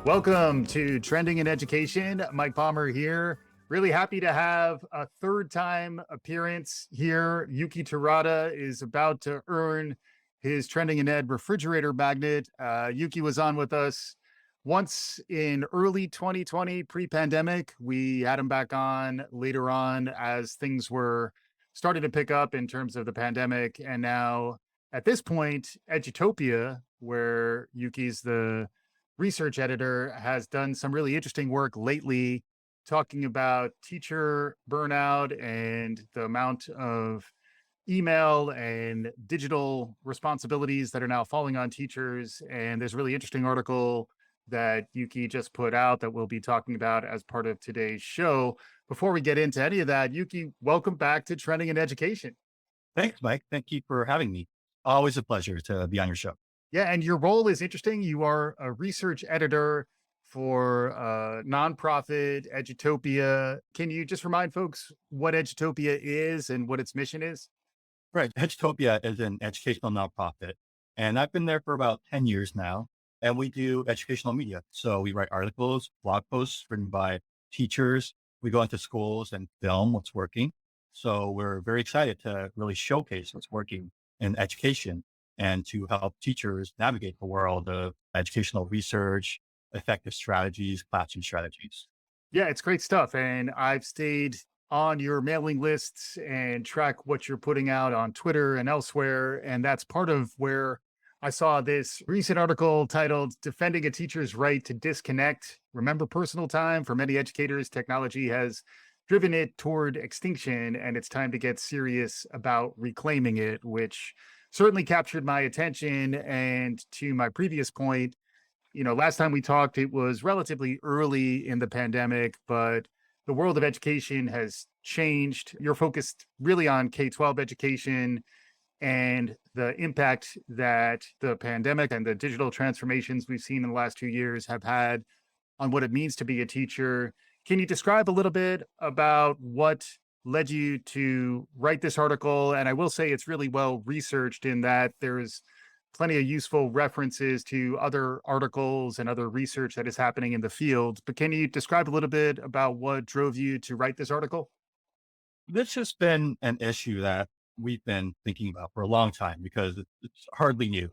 Welcome to Trending in Education. Mike Palmer here. Really happy to have a third time appearance here. Youki Terada is about to earn his Trending in Ed refrigerator magnet. Youki was on with us once in early 2020, pre-pandemic. We had him back on later on as things were starting to pick up in terms of the pandemic. And now at this point, Edutopia, where Yuki's the research editor, has done some really interesting work lately talking about teacher burnout and the amount of email and digital responsibilities that are now falling on teachers. And there's a really interesting article that Yuki just put out that we'll be talking about as part of today's show. Before we get into any of that, Yuki, welcome back to Trending in Education. Thanks, Mike. Thank you for having me. Always a pleasure to be on your show. Yeah, and your role is interesting. You are a research editor for nonprofit Edutopia. Can you just remind folks what Edutopia is and what its mission is? Right. Edutopia is an educational nonprofit, and I've been there for about 10 years now. And we do educational media. So we write articles, blog posts written by teachers. We go into schools and film what's working. So we're very excited to really showcase what's working in education and to help teachers navigate the world of educational research, effective strategies, classroom strategies. Yeah, it's great stuff. And I've stayed on your mailing lists and track what you're putting out on Twitter and elsewhere. And that's part of where I saw this recent article titled Defending a Teacher's Right to Disconnect. Remember personal time? For many educators, technology has driven it toward extinction, and it's time to get serious about reclaiming it, which certainly captured my attention. And to my previous point, last time we talked, it was relatively early in the pandemic, but the world of education has changed. You're focused really on K-12 education and the impact that the pandemic and the digital transformations we've seen in the last 2 years have had on what it means to be a teacher. Can you describe a little bit about what led you to write this article? And I will say it's really well researched in that there's plenty of useful references to other articles and other research that is happening in the field. But can you describe a little bit about what drove you to write this article? This has been an issue that we've been thinking about for a long time because it's hardly new.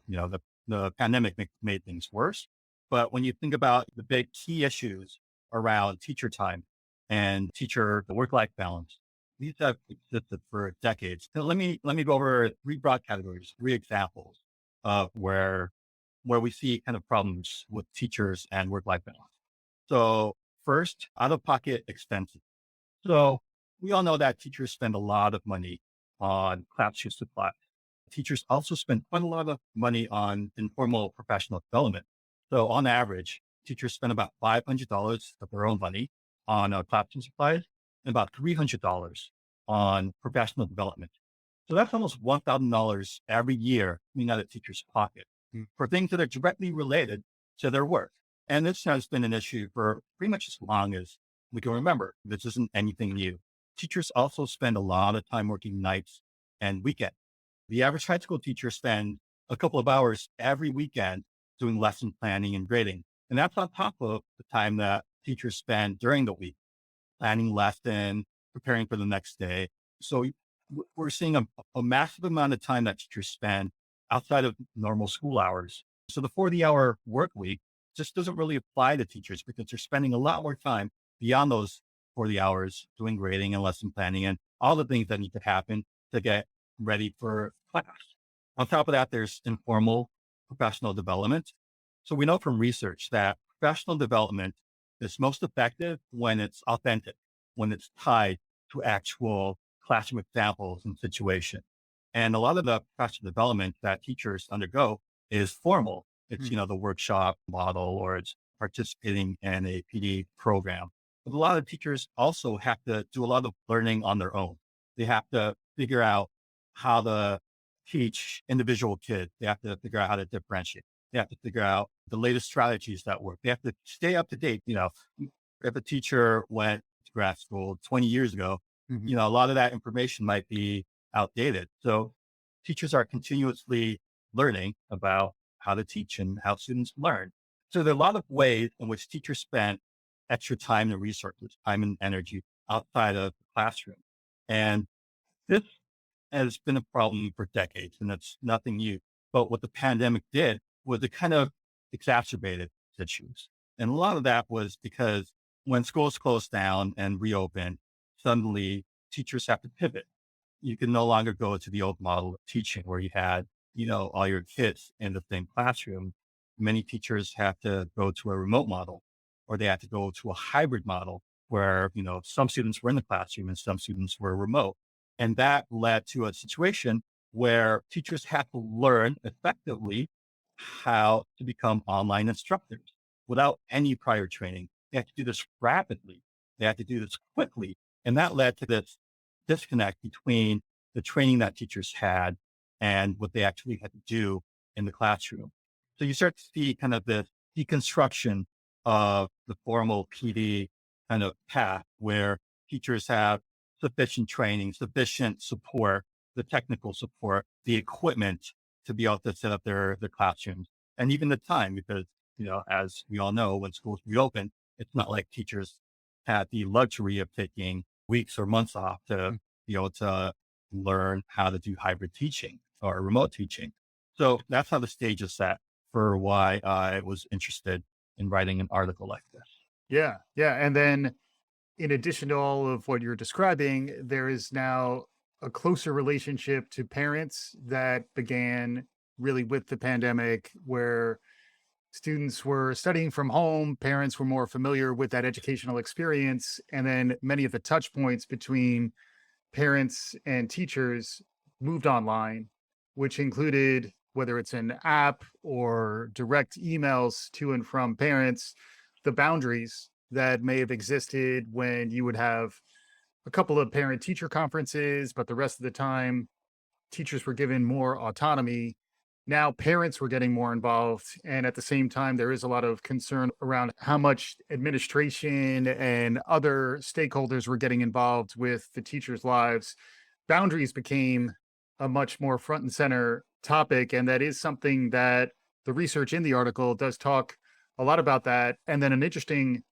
The pandemic made things worse. But when you think about the big key issues around teacher time and teacher work-life balance, these have existed for decades. So let me go over three broad categories, three examples of where we see kind of problems with teachers and work-life balance. So first, out-of-pocket expenses. So we all know that teachers spend a lot of money on classroom supplies. Teachers also spend quite a lot of money on informal professional development. So on average, teachers spend about $500 of their own money on classroom supplies and about $300 on professional development. So that's almost $1,000 every year coming out of teachers' pocket for things that are directly related to their work. And this has been an issue for pretty much as long as we can remember. This isn't anything new. Teachers also spend a lot of time working nights and weekends. The average high school teacher spends a couple of hours every weekend doing lesson planning and grading. And that's on top of the time that teachers spend during the week, planning lesson, preparing for the next day. So we're seeing a massive amount of time that teachers spend outside of normal school hours. So the 40-hour work week just doesn't really apply to teachers because they're spending a lot more time beyond those 40 hours doing grading and lesson planning and all the things that need to happen to get ready for class. On top of that, there's informal professional development. So we know from research that professional development is most effective when it's authentic, when it's tied to actual classroom examples and situations. And a lot of the professional development that teachers undergo is formal. It's, Hmm. the workshop model or it's participating in a PD program. But a lot of teachers also have to do a lot of learning on their own. They have to figure out how to teach individual kids. They have to figure out how to differentiate. They have to figure out the latest strategies that work. They have to stay up to date. If a teacher went to grad school 20 years ago, Mhm. a lot of that information might be outdated. So teachers are continuously learning about how to teach and how students learn. So there are a lot of ways in which teachers spend extra time and resources, time and energy outside of the classroom. And this has been a problem for decades, and it's nothing new. But what the pandemic did was it kind of exacerbated issues. And a lot of that was because when schools closed down and reopened, suddenly teachers have to pivot. You can no longer go to the old model of teaching where you had, all your kids in the same classroom. Many teachers have to go to a remote model, or they have to go to a hybrid model where, some students were in the classroom and some students were remote. And that led to a situation where teachers had to learn effectively how to become online instructors without any prior training. They had to do this rapidly. They had to do this quickly. And that led to this disconnect between the training that teachers had and what they actually had to do in the classroom. So you start to see kind of the deconstruction of the formal PD kind of path where teachers have sufficient training, sufficient support, the technical support, the equipment to be able to set up their classrooms, and even the time, because, as we all know, when schools reopen, it's not like teachers had the luxury of taking weeks or months off to Mm. be able to learn how to do hybrid teaching or remote teaching. So that's how the stage is set for why I was interested in writing an article like this. Yeah. Yeah. And then in addition to all of what you're describing, there is now a closer relationship to parents that began really with the pandemic, where students were studying from home, parents were more familiar with that educational experience, and then many of the touch points between parents and teachers moved online, which included whether it's an app or direct emails to and from parents, the boundaries that may have existed when you would have a couple of parent teacher conferences, but the rest of the time, teachers were given more autonomy. Now, parents were getting more involved. And at the same time, there is a lot of concern around how much administration and other stakeholders were getting involved with the teachers' lives. Boundaries became a much more front and center topic. And that is something that the research in the article does talk a lot about that. And then an interesting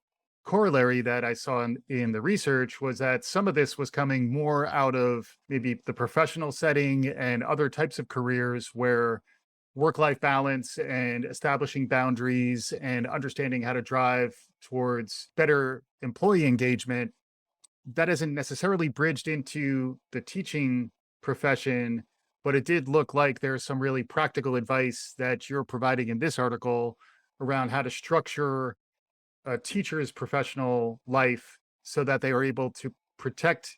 corollary that I saw in the research was that some of this was coming more out of maybe the professional setting and other types of careers where work life balance and establishing boundaries and understanding how to drive towards better employee engagement, that isn't necessarily bridged into the teaching profession, but it did look like there's some really practical advice that you're providing in this article around how to structure a teacher's professional life so that they are able to protect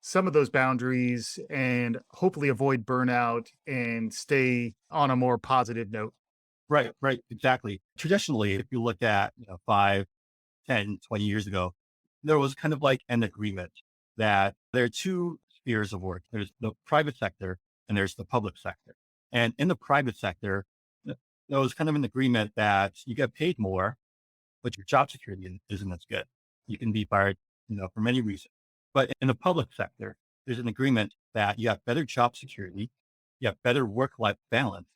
some of those boundaries and hopefully avoid burnout and stay on a more positive note. Right, right, exactly. Traditionally, if you look at 5, 10, 20 years ago, there was kind of like an agreement that there are two spheres of work. There's the private sector and there's the public sector. And in the private sector, there was kind of an agreement that you get paid more, but your job security isn't as good. You can be fired, for many reasons. But in the public sector, there's an agreement that you have better job security, you have better work-life balance.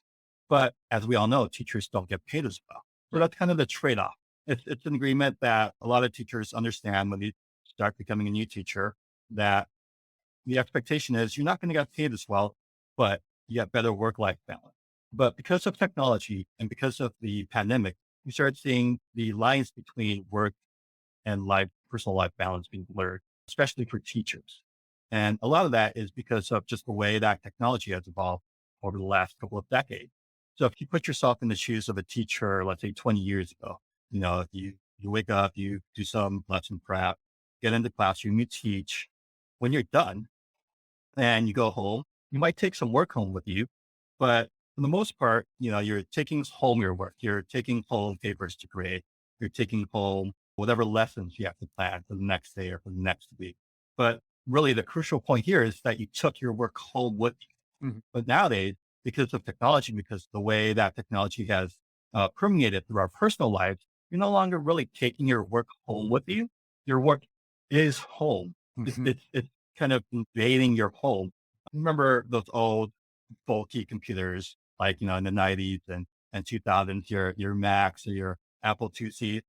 But as we all know, teachers don't get paid as well. So Right. that's kind of the trade-off. It's an agreement that a lot of teachers understand when they start becoming a new teacher, that the expectation is you're not going to get paid as well, but you have better work-life balance. But because of technology and because of the pandemic, you start seeing the lines between work and personal life balance being blurred, especially for teachers. And a lot of that is because of just the way that technology has evolved over the last couple of decades. So if you put yourself in the shoes of a teacher, let's say 20 years ago, you wake up, you do some lesson prep, get into the classroom, you teach. When you're done, and you go home, you might take some work home with you, but for the most part, you're taking home your work. You're taking home papers to grade. You're taking home whatever lessons you have to plan for the next day or for the next week. But really, the crucial point here is that you took your work home with you. Mhm. But nowadays, because of technology, because the way that technology has permeated through our personal lives, you're no longer really taking your work home with you. Your work is home. Mhm. It's kind of invading your home. Remember those old bulky computers, like, in the 90s and 2000s, your Macs or your Apple IIc,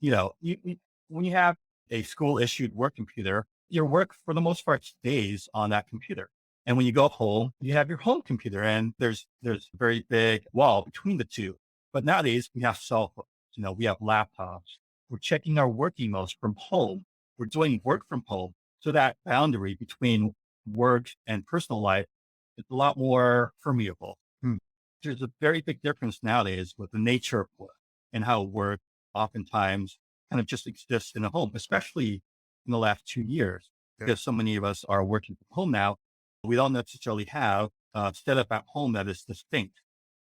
when you have a school issued work computer, your work for the most part stays on that computer. And when you go home, you have your home computer and there's a very big wall between the two. But nowadays we have cell phones, we have laptops. We're checking our work emails from home. We're doing work from home. So that boundary between work and personal life is a lot more permeable. Hmm. There's a very big difference nowadays with the nature of work and how work oftentimes kind of just exists in a home, especially in the last 2 years, Yeah. because so many of us are working from home now. We don't necessarily have a setup at home that is distinct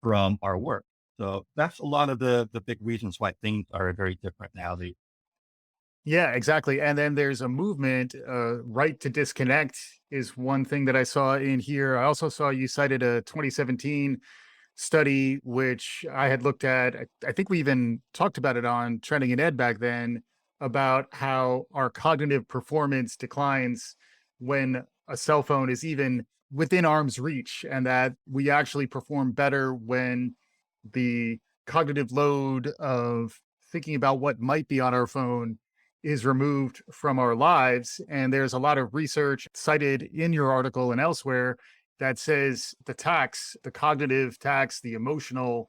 from our work. So that's a lot of the big reasons why things are very different nowadays. Yeah, exactly. And then there's a movement, right to disconnect is one thing that I saw in here. I also saw you cited a 2017 study, which I had looked at. I think we even talked about it on Trending in Ed back then about how our cognitive performance declines when a cell phone is even within arm's reach, and that we actually perform better when the cognitive load of thinking about what might be on our phone is removed from our lives. And there's a lot of research cited in your article and elsewhere that says the cognitive tax, the emotional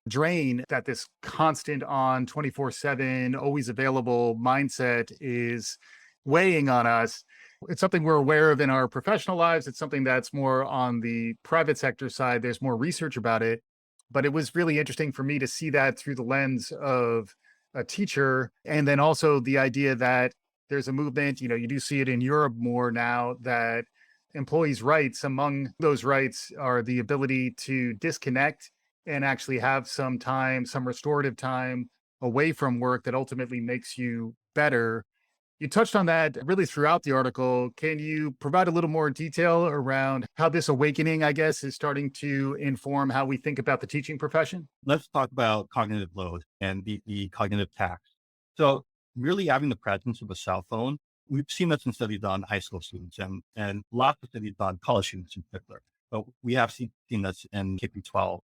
drain that this constant on 24/7, always available mindset is weighing on us. It's something we're aware of in our professional lives. It's something that's more on the private sector side. There's more research about it. But it was really interesting for me to see that through the lens of a teacher. And then also the idea that there's a movement, you do see it in Europe more now, that employees' rights, among those rights are the ability to disconnect and actually have some time, some restorative time away from work that ultimately makes you better. You touched on that really throughout the article. Can you provide a little more detail around how this awakening, I guess, is starting to inform how we think about the teaching profession? Let's talk about cognitive load and the cognitive tax. So really having the presence of a cell phone, we've seen this in studies on high school students and lots of studies on college students in particular. But we have seen this in K through 12,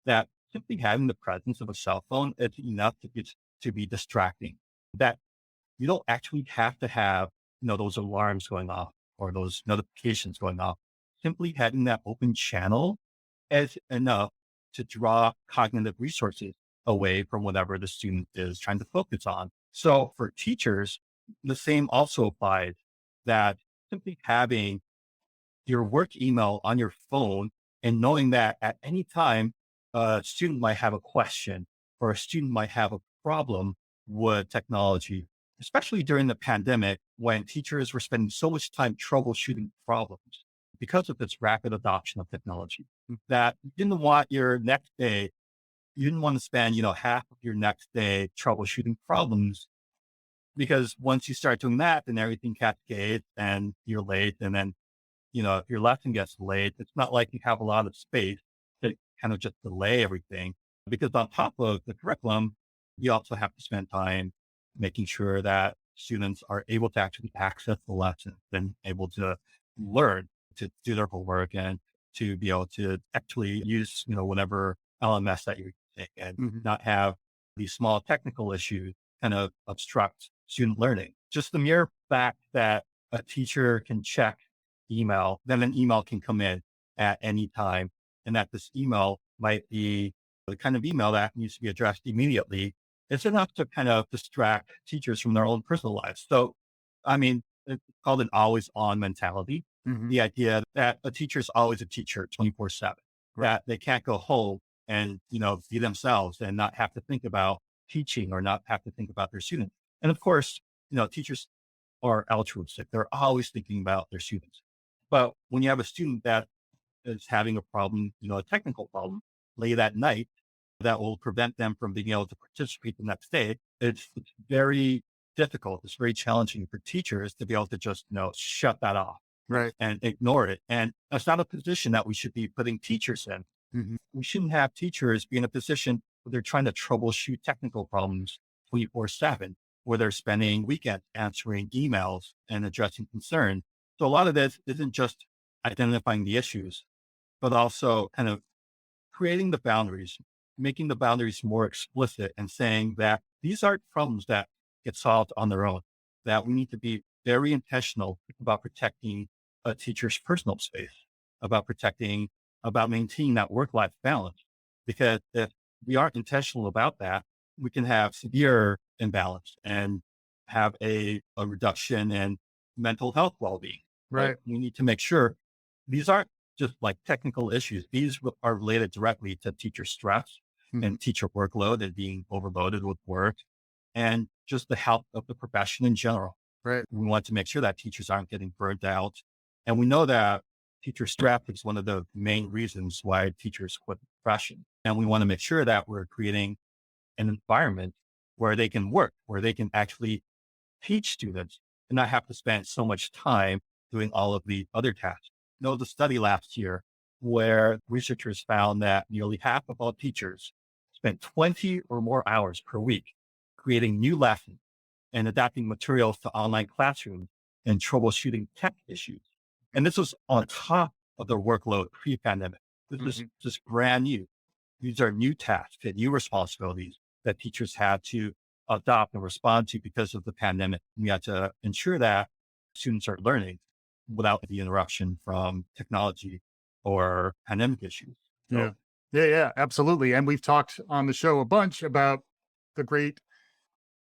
that simply having the presence of a cell phone is enough to be distracting. That you don't actually have to have, those alarms going off or those notifications going off. Simply having that open channel is enough to draw cognitive resources away from whatever the student is trying to focus on. So for teachers, the same also applies, that simply having your work email on your phone and knowing that at any time a student might have a question or a student might have a problem with technology, especially during the pandemic when teachers were spending so much time troubleshooting problems because of this rapid adoption of technology, that you didn't want to spend, half of your next day troubleshooting problems, because once you start doing that, then everything cascades and you're late. And then if your lesson gets delayed, it's not like you have a lot of space to kind of just delay everything. Because on top of the curriculum, you also have to spend time making sure that students are able to actually access the lesson and able to learn to do their homework and to be able to actually use, whatever LMS that you're using, and Mhm. not have these small technical issues kind of obstruct student learning. Just the mere fact that a teacher can check email, then an email can come in at any time, and that this email might be the kind of email that needs to be addressed immediately. It's enough to kind of distract teachers from their own personal lives. So, I mean, it's called an always on mentality. Mhm. The idea that a teacher is always a teacher 24/7, Right. that they can't go home and, be themselves and not have to think about teaching or not have to think about their students. And of course, teachers are altruistic. They're always thinking about their students. But when you have a student that is having a problem, a technical problem late at night that will prevent them from being able to participate the next day, it's very difficult. It's very challenging for teachers to be able to just, shut that off Right. and ignore it. And that's not a position that we should be putting teachers in. Mhm. We shouldn't have teachers be in a position where they're trying to troubleshoot technical problems 24/7, where they're spending weekends answering emails and addressing concerns. So a lot of this isn't just identifying the issues, but also kind of creating the boundaries, making the boundaries more explicit and saying that these aren't problems that get solved on their own, that we need to be very intentional about protecting a teacher's personal space, about protecting, about maintaining that work-life balance. Because if we aren't intentional about that, we can have severe imbalance and have a reduction in mental health well-being, right? Right. We need to make sure these aren't just like technical issues. These are related directly to teacher stress Mhm. and teacher workload and being overloaded with work and just the health of the profession in general. Right. We want to make sure that teachers aren't getting burnt out. And we know that teacher stress is one of the main reasons why teachers quit the profession. And we want to make sure that we're creating an environment where they can work, where they can actually teach students and not have to spend so much time doing all of the other tasks. There was a study last year where researchers found that nearly half of all teachers spent 20 or more hours per week creating new lessons and adapting materials to online classrooms and troubleshooting tech issues. And this was on top of their workload pre-pandemic. This is Mhm. just brand new. These are new tasks and new responsibilities that teachers had to adopt and respond to because of the pandemic. We had to ensure that students are learning without the interruption from technology or pandemic issues. Yeah. So, Yeah. Yeah. Absolutely. And we've talked on the show a bunch about the great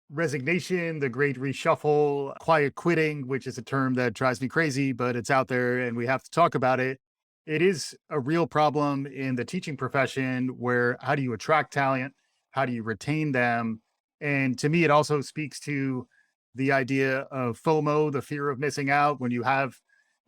resignation, the great reshuffle, quiet quitting, which is a term that drives me crazy, but it's out there and we have to talk about it. It is a real problem in the teaching profession where how do you attract talent? How do you retain them? And to me, it also speaks to the idea of FOMO, the fear of missing out. When you have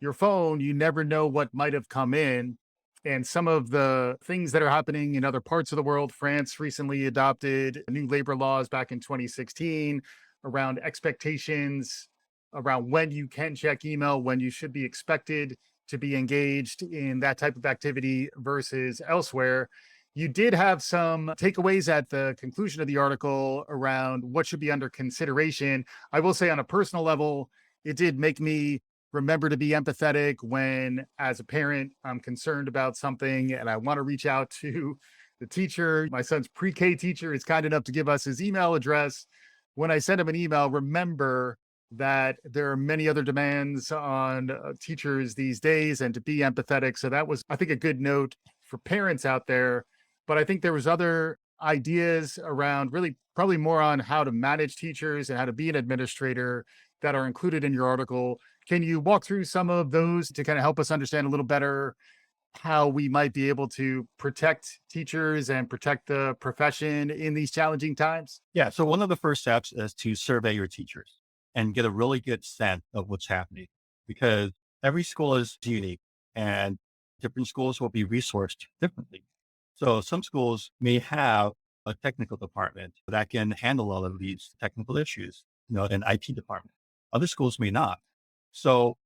your phone, you never know what might have come in. And some of the things that are happening in other parts of the world, France recently adopted new labor laws back in 2016 around expectations, around when you can check email, when you should be expected to be engaged in that type of activity versus elsewhere. You did have some takeaways at the conclusion of the article around what should be under consideration. I will say, on a personal level, it did make me remember to be empathetic when, as a parent, I'm concerned about something and I want to reach out to the teacher. My son's pre K teacher is kind enough to give us his email address. When I send him an email, remember that there are many other demands on teachers these days and to be empathetic. So that was, I think, a good note for parents out there. But I think there was other ideas around really probably more on how to manage teachers and how to be an administrator that are included in your article. Can you walk through some of those to kind of help us understand a little better how we might be able to protect teachers and protect the profession in these challenging times? yeah. So one of the first steps is to survey your teachers and get a really good sense of what's happening because every school is unique and different schools will be resourced differently. So some schools may have a technical department that can handle all of these technical issues, an IT department. Other schools may not. So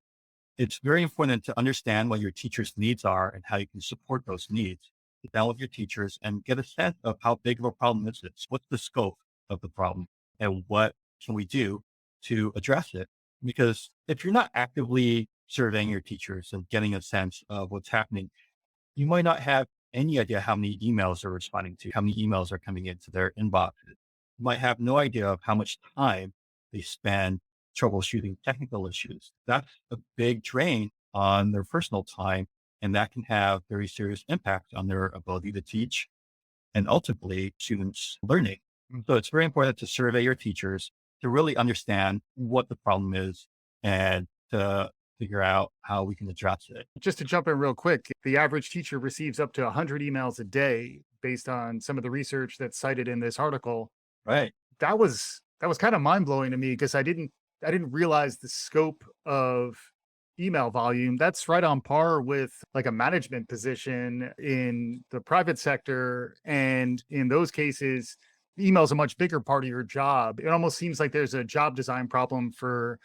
it's very important to understand what your teacher's needs are and how you can support those needs. Sit down with your teachers and get a sense of how big of a problem is this? What's the scope of the problem? And what can we do to address it? Because if you're not actively surveying your teachers and getting a sense of what's happening, you might not have any idea how many emails they're responding to, how many emails are coming into their inboxes. You might have no idea of how much time they spend troubleshooting technical issues. That's a big drain on their personal time, and that can have very serious impact on their ability to teach and ultimately students learning. Mm. So it's very important to survey your teachers to really understand what the problem is and to figure out how we can address it. Just to jump in real quick, the average teacher receives up to 100 emails a day based on some of the research that's cited in this article. Right. That was kind of mind blowing to me because I didn't realize the scope of email volume. That's right on par with like a management position in the private sector. And in those cases, email is a much bigger part of your job. It almost seems like there's a job design problem for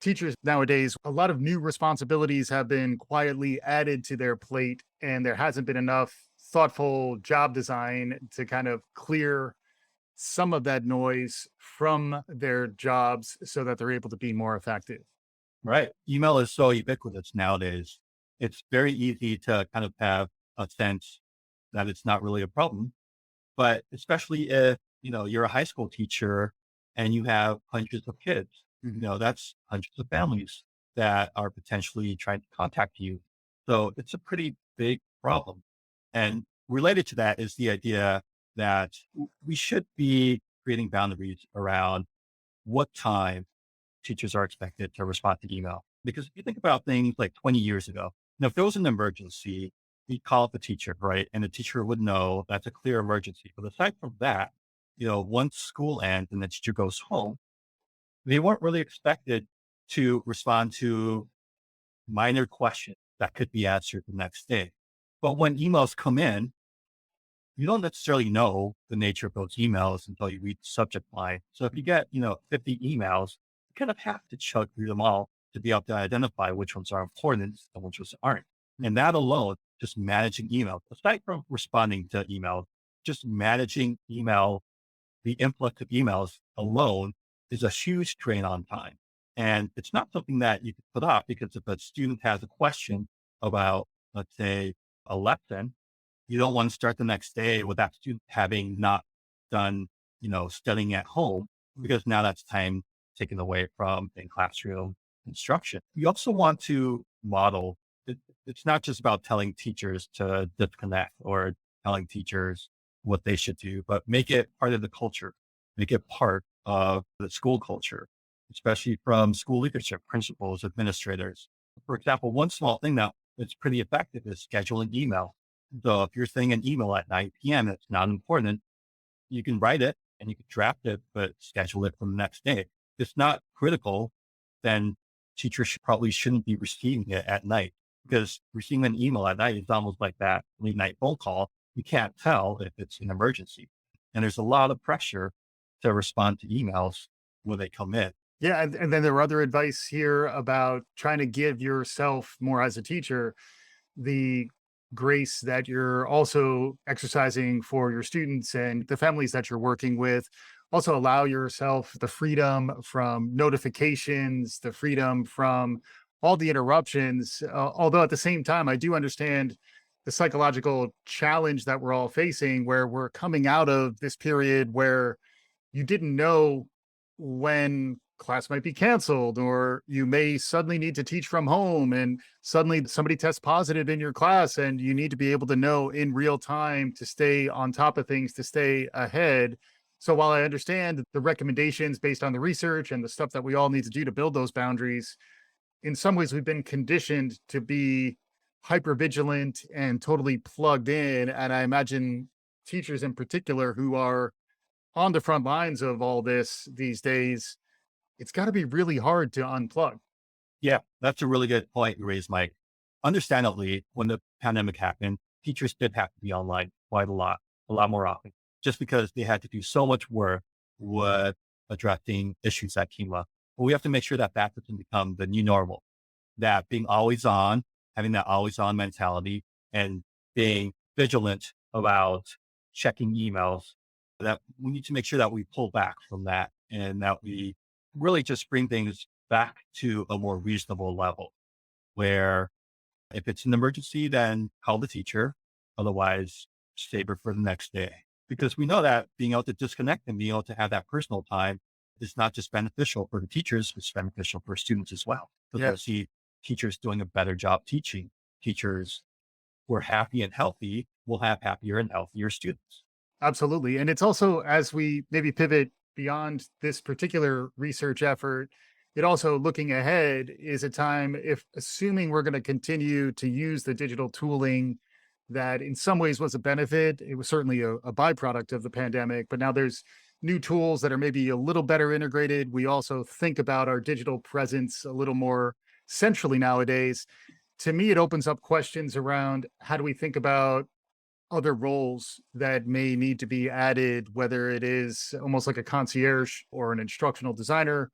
teachers nowadays. A lot of new responsibilities have been quietly added to their plate, and there hasn't been enough thoughtful job design to kind of clear some of that noise from their jobs so that they're able to be more effective. Right. Email is so ubiquitous nowadays. It's very easy to kind of have a sense that it's not really a problem. But especially if, you're a high school teacher and you have hundreds of kids, Mhm. that's hundreds of families that are potentially trying to contact you. So it's a pretty big problem. And related to that is the idea that we should be creating boundaries around what time teachers are expected to respond to email. Because if you think about things like 20 years ago, if there was an emergency, you'd call up the teacher, right? And the teacher would know that's a clear emergency. But aside from that, once school ends and the teacher goes home, they weren't really expected to respond to minor questions that could be answered the next day. But when emails come in, you don't necessarily know the nature of those emails until you read the subject line. So if you get, 50 emails, you kind of have to chug through them all to be able to identify which ones are important and which ones aren't. And that alone, just managing email, aside from responding to email, just managing email, the influx of emails alone is a huge drain on time. And it's not something that you can put off because if a student has a question about, let's say, a lesson, you don't want to start the next day with that student having not done, studying at home, because now that's time taken away from in classroom instruction. You also want to model. It's not just about telling teachers to disconnect or telling teachers what they should do, but make it part of the culture, make it part of the school culture, especially from school leadership, principals, administrators. For example, one small thing that is pretty effective is scheduling email. So if you're sending an email at 9 p.m., it's not important. You can write it and you can draft it, but schedule it for the next day. If it's not critical, then teachers probably shouldn't be receiving it at night, because receiving an email at night is almost like that late night phone call. You can't tell if it's an emergency. And there's a lot of pressure to respond to emails when they come in. Yeah, and then there were other advice here about trying to give yourself more as a teacher the grace that you're also exercising for your students and the families that you're working with. Also, allow yourself the freedom from notifications, the freedom from all the interruptions. Although at the same time, I do understand the psychological challenge that we're all facing, where we're coming out of this period where you didn't know when class might be canceled, or you may suddenly need to teach from home and suddenly somebody tests positive in your class, and you need to be able to know in real time to stay on top of things, to stay ahead. So while I understand the recommendations based on the research and the stuff that we all need to do to build those boundaries, in some ways we've been conditioned to be hyper vigilant and totally plugged in. And I imagine teachers in particular who are on the front lines of all this these days, it's got to be really hard to unplug. Yeah, that's a really good point you raised, Mike. Understandably, when the pandemic happened, teachers did have to be online quite a lot more often, just because they had to do so much work with addressing issues that came up. But we have to make sure that that doesn't become the new normal, that being always on, having that always on mentality and being vigilant about checking emails, that we need to make sure that we pull back from that and that we really just bring things back to a more reasonable level where if it's an emergency, then call the teacher. Otherwise, save her for the next day. Because we know that being able to disconnect and being able to have that personal time is not just beneficial for the teachers, it's beneficial for students as well. Because Yeah. they'll see teachers doing a better job teaching. Teachers who are happy and healthy will have happier and healthier students. Absolutely. And it's also, as we maybe pivot beyond this particular research effort, it also looking ahead is a time, if assuming we're going to continue to use the digital tooling that in some ways was a benefit, it was certainly a byproduct of the pandemic, but now there's new tools that are maybe a little better integrated. We also think about our digital presence a little more centrally nowadays. To me, it opens up questions around how do we think about other roles that may need to be added, whether it is almost like a concierge or an instructional designer.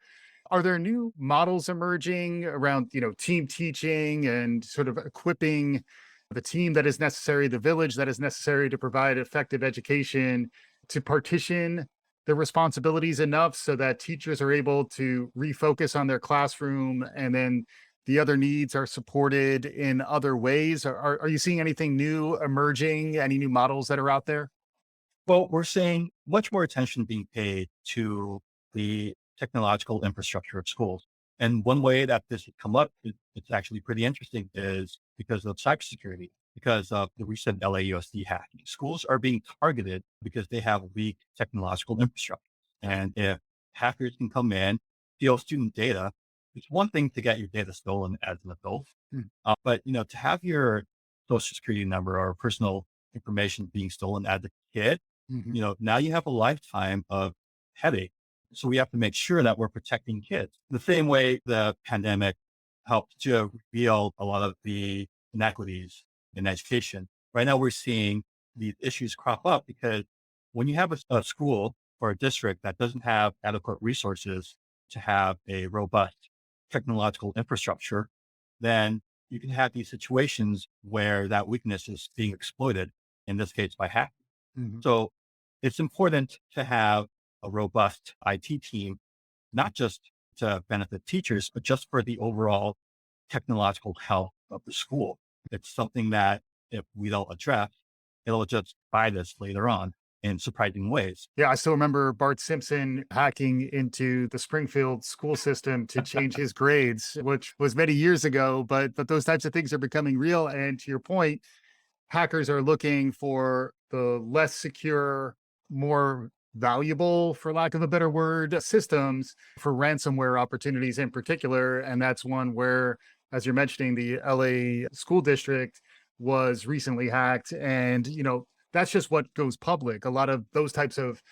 Are there new models emerging around, team teaching and sort of equipping the team that is necessary, the village that is necessary to provide effective education, to partition the responsibilities enough so that teachers are able to refocus on their classroom, and then the other needs are supported in other ways? Are you seeing anything new emerging? Any new models that are out there? Well, we're seeing much more attention being paid to the technological infrastructure of schools. And one way that this has come up, it's actually pretty interesting, is because of cybersecurity, because of the recent LAUSD hacking. Schools are being targeted because they have weak technological infrastructure. And if hackers can come in, steal student data, it's one thing to get your data stolen as an adult, Mm, but to have your social security number or personal information being stolen as a kid, mhm, now you have a lifetime of headache. So we have to make sure that we're protecting kids. The same way the pandemic helped to reveal a lot of the inequities in education. Right now, we're seeing these issues crop up because when you have a school or a district that doesn't have adequate resources to have a robust technological infrastructure, then you can have these situations where that weakness is being exploited, in this case by hackers. mhm. So it's important to have a robust IT team, not just to benefit teachers, but just for the overall technological health of the school. It's something that if we don't address, it'll just bite us later on in surprising ways. Yeah, I still remember Bart Simpson hacking into the Springfield school system to change his grades, which was many years ago, but those types of things are becoming real. And to your point, hackers are looking for the less secure, more valuable, for lack of a better word, systems for ransomware opportunities in particular. And that's one where, as you're mentioning, the LA school district was recently hacked. And, that's just what goes public. A lot of those types of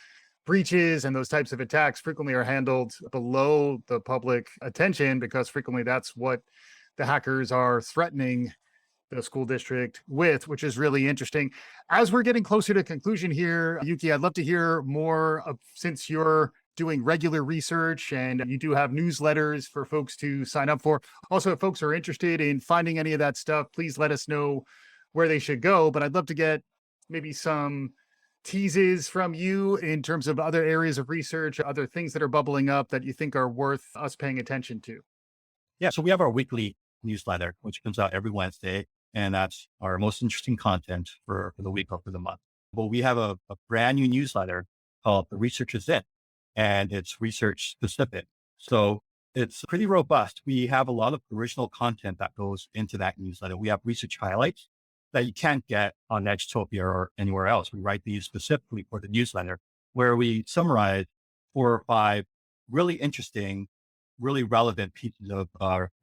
breaches and those types of attacks frequently are handled below the public attention because frequently that's what the hackers are threatening the school district with, which is really interesting. As we're getting closer to conclusion here, Yuki, I'd love to hear more of, since you're doing regular research and you do have newsletters for folks to sign up for. Also, if folks are interested in finding any of that stuff, please let us know where they should go. But I'd love to get maybe some teases from you in terms of other areas of research, other things that are bubbling up that you think are worth us paying attention to. Yeah. So we have our weekly newsletter, which comes out every Wednesday. And that's our most interesting content for the week or for the month. But we have a brand new newsletter called The Research is In, and it's research specific. So it's pretty robust. We have a lot of original content that goes into that newsletter. We have research highlights that you can't get on Edutopia or anywhere else. We write these specifically for the newsletter, where we summarize 4 or 5 really interesting, really relevant pieces of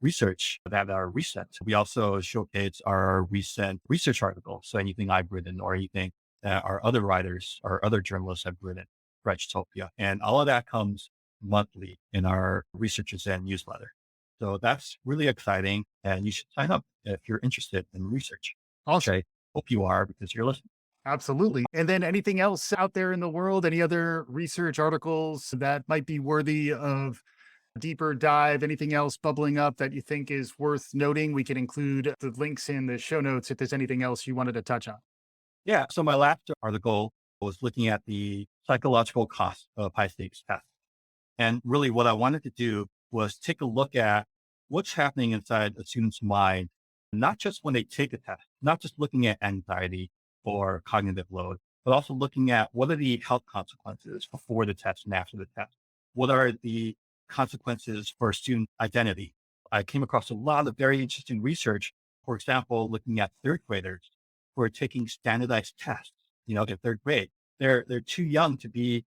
research that are recent. We also showcase our recent research articles. So anything I've written or anything that our other writers or other journalists have written for Edutopia. And all of that comes monthly in our Researchers and newsletter. So that's really exciting. And you should sign up if you're interested in research, which Awesome. I hope you are because you're listening. Absolutely. And then anything else out there in the world, any other research articles that might be worthy of a deeper dive, anything else bubbling up that you think is worth noting? We can include the links in the show notes if there's anything else you wanted to touch on. Yeah. So my last article was looking at the psychological cost of high stakes tests. And really, what I wanted to do was take a look at what's happening inside a student's mind, not just when they take a test, not just looking at anxiety or cognitive load, but also looking at what are the health consequences before the test and after the test. What are the consequences for student identity? I came across a lot of very interesting research, for example, looking at third graders who are taking standardized tests, in third grade. They're too young to be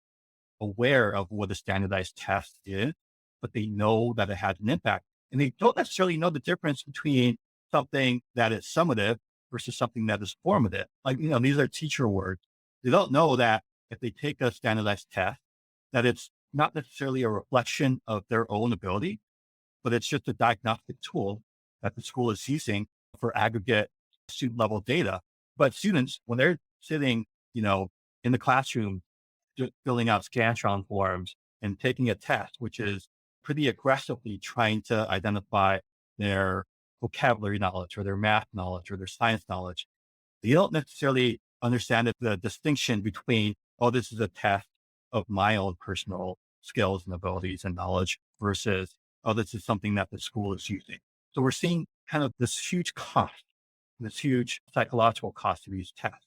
aware of what a standardized test is, but they know that it has an impact. And they don't necessarily know the difference between something that is summative versus something that is formative. Like, these are teacher words. They don't know that if they take a standardized test, that it's not necessarily a reflection of their own ability, but it's just a diagnostic tool that the school is using for aggregate student level data. But students, when they're sitting, in the classroom filling out Scantron forms and taking a test, which is pretty aggressively trying to identify their vocabulary knowledge or their math knowledge or their science knowledge. They don't necessarily understand the distinction between, oh, this is a test of my own personal skills and abilities and knowledge versus, oh, this is something that the school is using. So we're seeing kind of this huge cost, this huge psychological cost of these tests.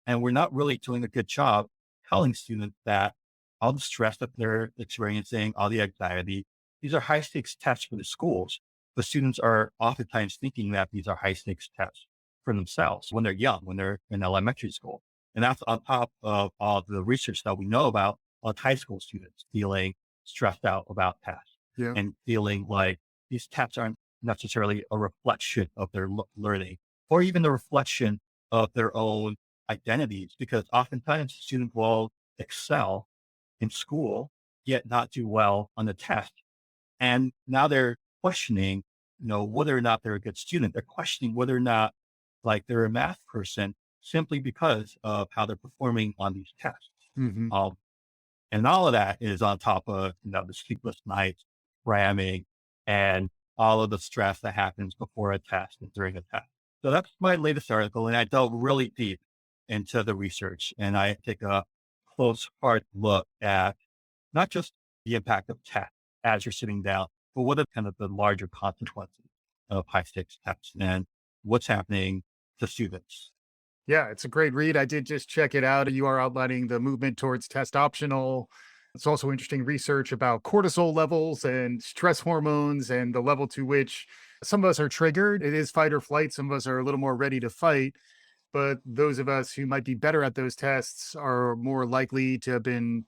And we're not really doing a good job telling students that all the stress that they're experiencing, all the anxiety, these are high stakes tests for the schools. The students are oftentimes thinking that these are high stakes tests for themselves when they're young, when they're in elementary school. And that's on top of all the research that we know about on high school students feeling stressed out about tests Yeah. and feeling like these tests aren't necessarily a reflection of their learning or even a reflection of their own identities, because oftentimes the student will excel in school, yet not do well on the test. And now they're questioning, whether or not they're a good student. They're questioning whether or not like they're a math person simply because of how they're performing on these tests. Hmm. Um, and all of that is on top of, the sleepless nights, cramming, and all of the stress that happens before a test and during a test. So that's my latest article. And I delve really deep into the research and I take a close, hard look at not just the impact of tech as you're sitting down, but what are kind of the larger consequences of high stakes tests and what's happening to students. Yeah, it's a great read. I did just check it out. You are outlining the movement towards test optional. It's also interesting research about cortisol levels and stress hormones and the level to which some of us are triggered. It is fight or flight. Some of us are a little more ready to fight. But those of us who might be better at those tests are more likely to have been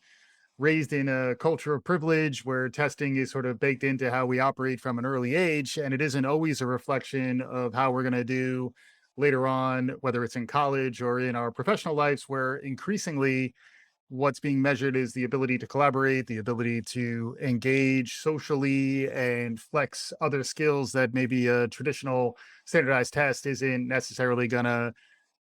raised in a culture of privilege where testing is sort of baked into how we operate from an early age. And it isn't always a reflection of how we're going to do later on, whether it's in college or in our professional lives, where increasingly what's being measured is the ability to collaborate, the ability to engage socially and flex other skills that maybe a traditional standardized test isn't necessarily going to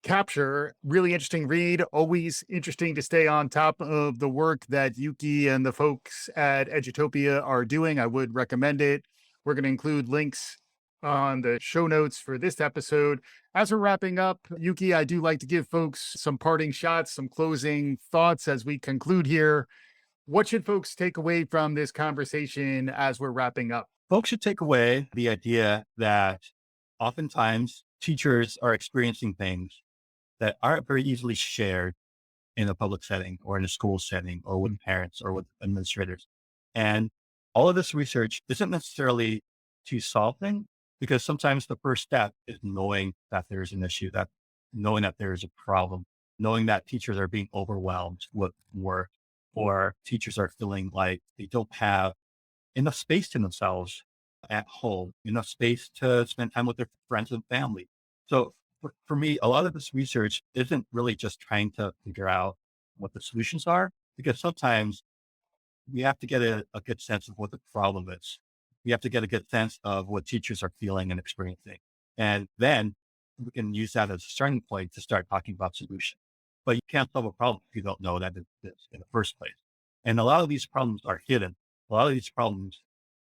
capture. Really interesting read. Always interesting to stay on top of the work that Yuki and the folks at Edutopia are doing. I would recommend it. We're going to include links on the show notes for this episode. As we're wrapping up, Yuki, I do like to give folks some parting shots, some closing thoughts as we conclude here. What should folks take away from this conversation as we're wrapping up? Folks should take away the idea that oftentimes teachers are experiencing things that aren't very easily shared in a public setting or in a school setting or with parents or with administrators. And all of this research isn't necessarily to solve things, because sometimes the first step is knowing that there's an issue, that knowing that there's a problem, knowing that teachers are being overwhelmed with work or teachers are feeling like they don't have enough space to themselves at home, enough space to spend time with their friends and family. So for me, a lot of this research isn't really just trying to figure out what the solutions are, because sometimes we have to get a good sense of what the problem is. We have to get a good sense of what teachers are feeling and experiencing. And then we can use that as a starting point to start talking about solutions. But you can't solve a problem if you don't know that it exists in the first place. And a lot of these problems are hidden. A lot of these problems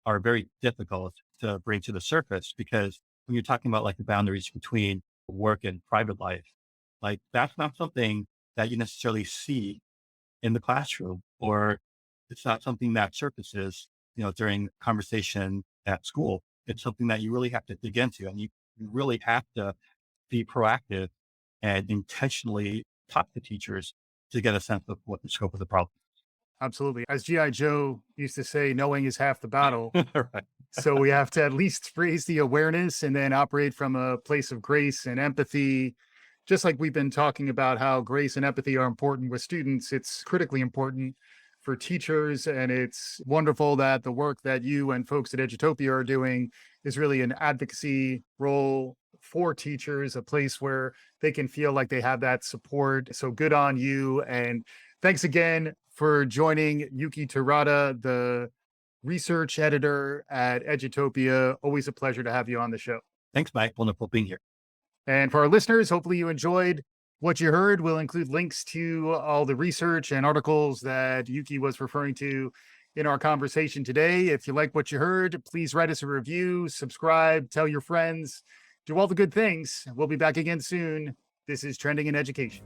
are very difficult to bring to the surface, because when you're talking about like the boundaries between work and private life, like that's not something that you necessarily see in the classroom, or it's not something that surfaces, during conversation at school. It's something that you really have to dig into, and you really have to be proactive and intentionally talk to teachers to get a sense of what the scope of the problem Absolutely. As G.I. Joe used to say, knowing is half the battle. is. Right. So we have to at least raise the awareness and then operate from a place of grace and empathy. Just like we've been talking about how grace and empathy are important with students, it's critically important for teachers. And it's wonderful that the work that you and folks at Edutopia are doing is really an advocacy role for teachers, a place where they can feel like they have that support. So good on you. And thanks again for joining Youki Terada, the research editor at Edutopia. Always a pleasure to have you on the show. Thanks, Mike. Wonderful being here. And for our listeners, hopefully you enjoyed what you heard. We'll include links to all the research and articles that Yuki was referring to in our conversation today. If you like what you heard, please write us a review, subscribe, tell your friends, do all the good things. We'll be back again soon. This is Trending in Education.